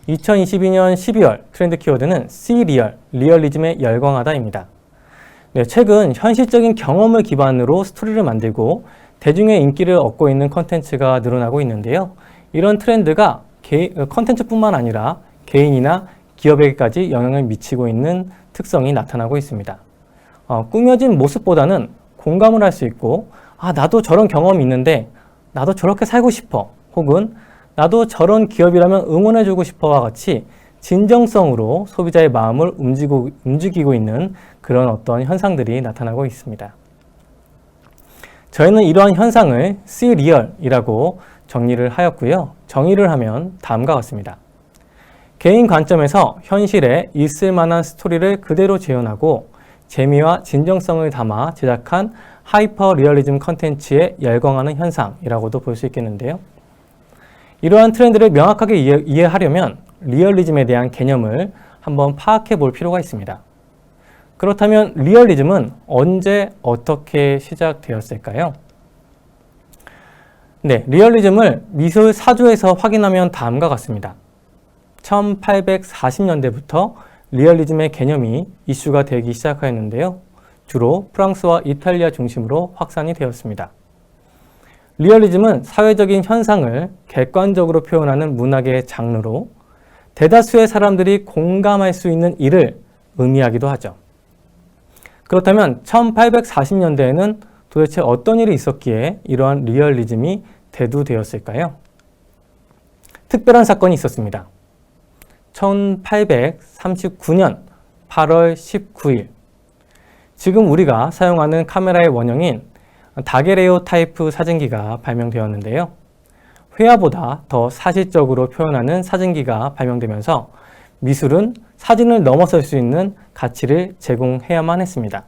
2022년 12월 트렌드 키워드는 See-Real, 리얼리즘에 열광하다입니다. 네, 최근 현실적인 경험을 기반으로 스토리를 만들고 대중의 인기를 얻고 있는 컨텐츠가 늘어나고 있는데요. 이런 트렌드가 컨텐츠뿐만 아니라 개인이나 기업에게까지 영향을 미치고 있는 특성이 나타나고 있습니다. 꾸며진 모습보다는 공감을 할 수 있고 나도 저런 경험이 있는데 나도 저렇게 살고 싶어, 혹은 나도 저런 기업이라면 응원해주고 싶어와 같이 진정성으로 소비자의 마음을 움직이고 있는 그런 어떤 현상들이 나타나고 있습니다. 저희는 이러한 현상을 See-Real이라고 정리를 하였고요. 정의를 하면 다음과 같습니다. 개인 관점에서 현실에 있을 만한 스토리를 그대로 재현하고 재미와 진정성을 담아 제작한 하이퍼 리얼리즘 컨텐츠에 열광하는 현상이라고도 볼 수 있겠는데요. 이러한 트렌드를 명확하게 이해하려면 리얼리즘에 대한 개념을 한번 파악해 볼 필요가 있습니다. 그렇다면 리얼리즘은 언제 어떻게 시작되었을까요? 네, 리얼리즘을 미술 사조에서 확인하면 다음과 같습니다. 1840년대부터 리얼리즘의 개념이 이슈가 되기 시작하였는데요. 주로 프랑스와 이탈리아 중심으로 확산이 되었습니다. 리얼리즘은 사회적인 현상을 객관적으로 표현하는 문학의 장르로 대다수의 사람들이 공감할 수 있는 일을 의미하기도 하죠. 그렇다면 1840년대에는 도대체 어떤 일이 있었기에 이러한 리얼리즘이 대두되었을까요? 특별한 사건이 있었습니다. 1839년 8월 19일, 지금 우리가 사용하는 카메라의 원형인 다게레오 타이프 사진기가 발명되었는데요. 회화보다 더 사실적으로 표현하는 사진기가 발명되면서 미술은 사진을 넘어설 수 있는 가치를 제공해야만 했습니다.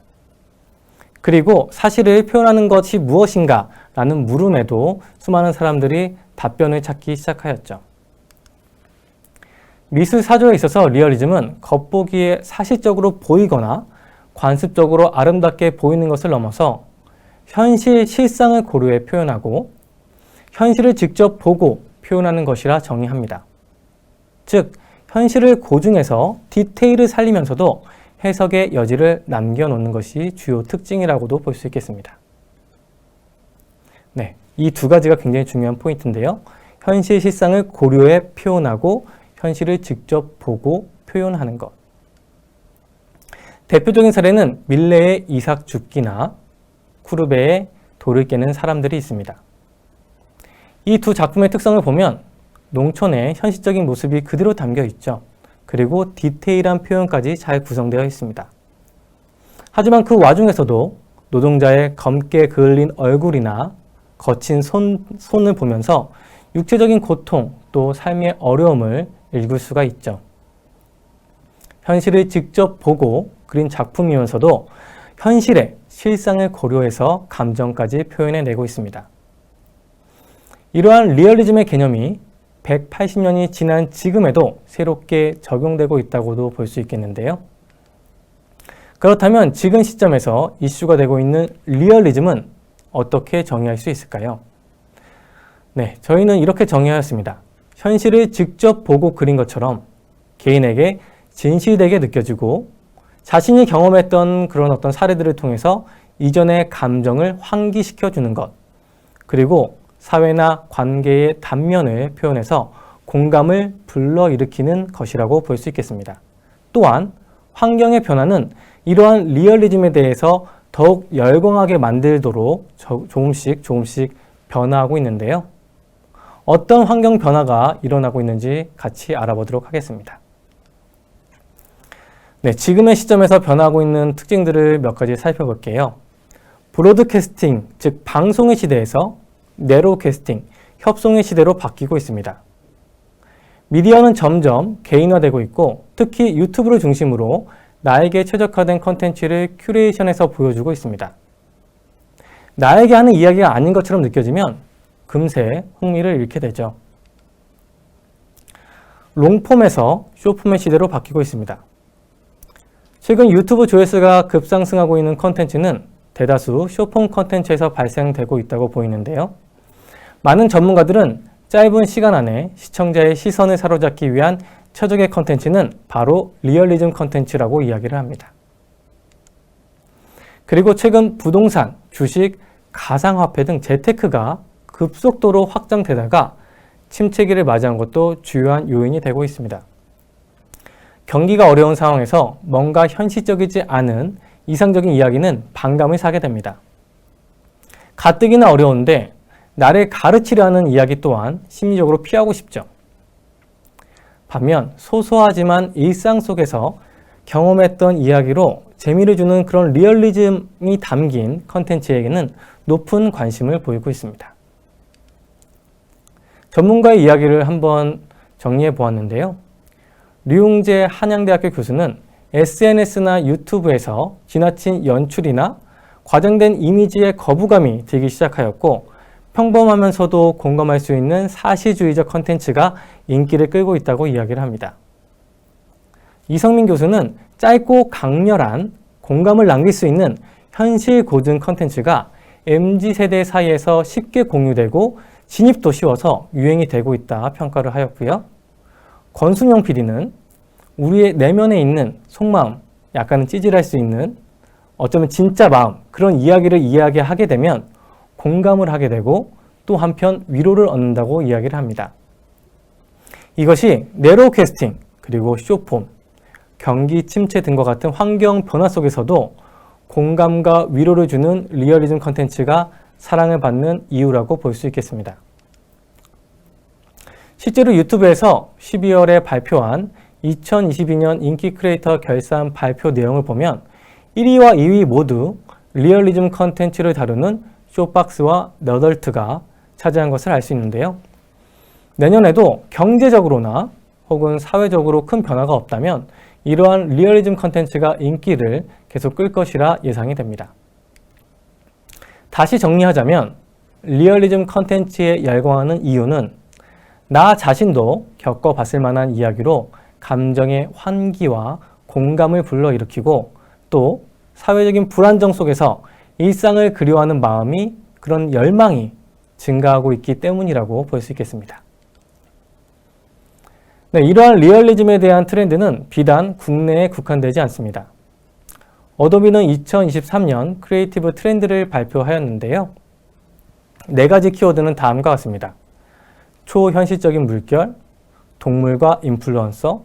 그리고 사실을 표현하는 것이 무엇인가 라는 물음에도 수많은 사람들이 답변을 찾기 시작하였죠. 미술 사조에 있어서 리얼리즘은 겉보기에 사실적으로 보이거나 관습적으로 아름답게 보이는 것을 넘어서 현실 실상을 고려해 표현하고 현실을 직접 보고 표현하는 것이라 정의합니다. 즉, 현실을 고증해서 디테일을 살리면서도 해석의 여지를 남겨놓는 것이 주요 특징이라고도 볼 수 있겠습니다. 네, 이 두 가지가 굉장히 중요한 포인트인데요. 현실 실상을 고려해 표현하고 현실을 직접 보고 표현하는 것. 대표적인 사례는 밀레의 이삭 죽기나 쿠르베의 돌을 깨는 사람들이 있습니다. 이 두 작품의 특성을 보면 농촌의 현실적인 모습이 그대로 담겨 있죠. 그리고 디테일한 표현까지 잘 구성되어 있습니다. 하지만 그 와중에서도 노동자의 검게 그을린 얼굴이나 거친 손을 보면서 육체적인 고통 또 삶의 어려움을 읽을 수가 있죠. 현실을 직접 보고 그린 작품이면서도 현실의 실상을 고려해서 감정까지 표현해내고 있습니다. 이러한 리얼리즘의 개념이 180년이 지난 지금에도 새롭게 적용되고 있다고도 볼 수 있겠는데요. 그렇다면 지금 시점에서 이슈가 되고 있는 리얼리즘은 어떻게 정의할 수 있을까요? 네, 저희는 이렇게 정의하였습니다. 현실을 직접 보고 그린 것처럼 개인에게 진실되게 느껴지고 자신이 경험했던 그런 어떤 사례들을 통해서 이전의 감정을 환기시켜 주는 것, 그리고 사회나 관계의 단면을 표현해서 공감을 불러일으키는 것이라고 볼 수 있겠습니다. 또한 환경의 변화는 이러한 리얼리즘에 대해서 더욱 열광하게 만들도록 조금씩 변화하고 있는데요. 어떤 환경 변화가 일어나고 있는지 같이 알아보도록 하겠습니다. 네, 지금의 시점에서 변화하고 있는 특징들을 몇 가지 살펴볼게요. 브로드캐스팅, 즉 방송의 시대에서 내로캐스팅, 협송의 시대로 바뀌고 있습니다. 미디어는 점점 개인화되고 있고 특히 유튜브를 중심으로 나에게 최적화된 컨텐츠를 큐레이션해서 보여주고 있습니다. 나에게 하는 이야기가 아닌 것처럼 느껴지면 금세 흥미를 잃게 되죠. 롱폼에서 숏폼의 시대로 바뀌고 있습니다. 최근 유튜브 조회수가 급상승하고 있는 컨텐츠는 대다수 숏폼 컨텐츠에서 발생되고 있다고 보이는데요. 많은 전문가들은 짧은 시간 안에 시청자의 시선을 사로잡기 위한 최적의 컨텐츠는 바로 리얼리즘 컨텐츠라고 이야기를 합니다. 그리고 최근 부동산, 주식, 가상화폐 등 재테크가 급속도로 확장되다가 침체기를 맞이한 것도 주요한 요인이 되고 있습니다. 경기가 어려운 상황에서 뭔가 현실적이지 않은 이상적인 이야기는 반감을 사게 됩니다. 가뜩이나 어려운데 나를 가르치려 하는 이야기 또한 심리적으로 피하고 싶죠. 반면 소소하지만 일상 속에서 경험했던 이야기로 재미를 주는 그런 리얼리즘이 담긴 컨텐츠에게는 높은 관심을 보이고 있습니다. 전문가의 이야기를 한번 정리해 보았는데요. 류웅재 한양대학교 교수는 SNS나 유튜브에서 지나친 연출이나 과장된 이미지에 거부감이 들기 시작하였고 평범하면서도 공감할 수 있는 사실주의적 컨텐츠가 인기를 끌고 있다고 이야기를 합니다. 이성민 교수는 짧고 강렬한 공감을 남길 수 있는 현실 고증 컨텐츠가 MZ세대 사이에서 쉽게 공유되고 진입도 쉬워서 유행이 되고 있다 평가를 하였고요. 권순영 PD는 우리의 내면에 있는 속마음, 약간은 찌질할 수 있는 어쩌면 진짜 마음, 그런 이야기를 이야기하게 되면 공감을 하게 되고 또 한편 위로를 얻는다고 이야기를 합니다. 이것이 네로우 캐스팅, 그리고 숏폼, 경기 침체 등과 같은 환경 변화 속에서도 공감과 위로를 주는 리얼리즘 컨텐츠가 사랑을 받는 이유라고 볼 수 있겠습니다. 실제로 유튜브에서 12월에 발표한 2022년 인기 크리에이터 결산 발표 내용을 보면 1위와 2위 모두 리얼리즘 컨텐츠를 다루는 쇼박스와 너덜트가 차지한 것을 알 수 있는데요. 내년에도 경제적으로나 혹은 사회적으로 큰 변화가 없다면 이러한 리얼리즘 컨텐츠가 인기를 계속 끌 것이라 예상이 됩니다. 다시 정리하자면 리얼리즘 컨텐츠에 열광하는 이유는 나 자신도 겪어봤을 만한 이야기로 감정의 환기와 공감을 불러일으키고 또 사회적인 불안정 속에서 일상을 그리워하는 마음이, 그런 열망이 증가하고 있기 때문이라고 볼 수 있겠습니다. 네, 이러한 리얼리즘에 대한 트렌드는 비단 국내에 국한되지 않습니다. 어도비는 2023년 크리에이티브 트렌드를 발표하였는데요. 4가지 키워드는 다음과 같습니다. 초현실적인 물결, 동물과 인플루언서,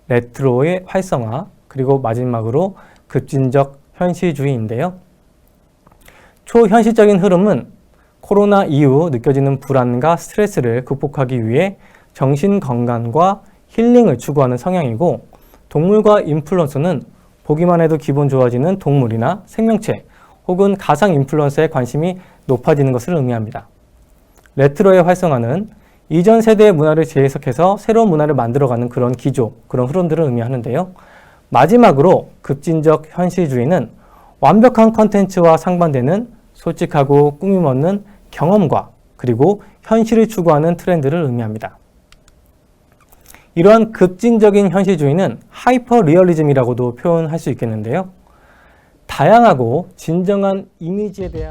레트로의 활성화, 그리고 마지막으로 급진적 현실주의인데요. 초현실적인 흐름은 코로나 이후 느껴지는 불안과 스트레스를 극복하기 위해 정신건강과 힐링을 추구하는 성향이고, 동물과 인플루언서는 보기만 해도 기분 좋아지는 동물이나 생명체 혹은 가상 인플루언서에 관심이 높아지는 것을 의미합니다. 레트로의 활성화는 이전 세대의 문화를 재해석해서 새로운 문화를 만들어가는 그런 기조, 그런 흐름들을 의미하는데요. 마지막으로 급진적 현실주의는 완벽한 컨텐츠와 상반되는 솔직하고 꾸밈 없는 경험과 그리고 현실을 추구하는 트렌드를 의미합니다. 이러한 급진적인 현실주의는 하이퍼 리얼리즘이라고도 표현할 수 있겠는데요. 다양하고 진정한 이미지에 대한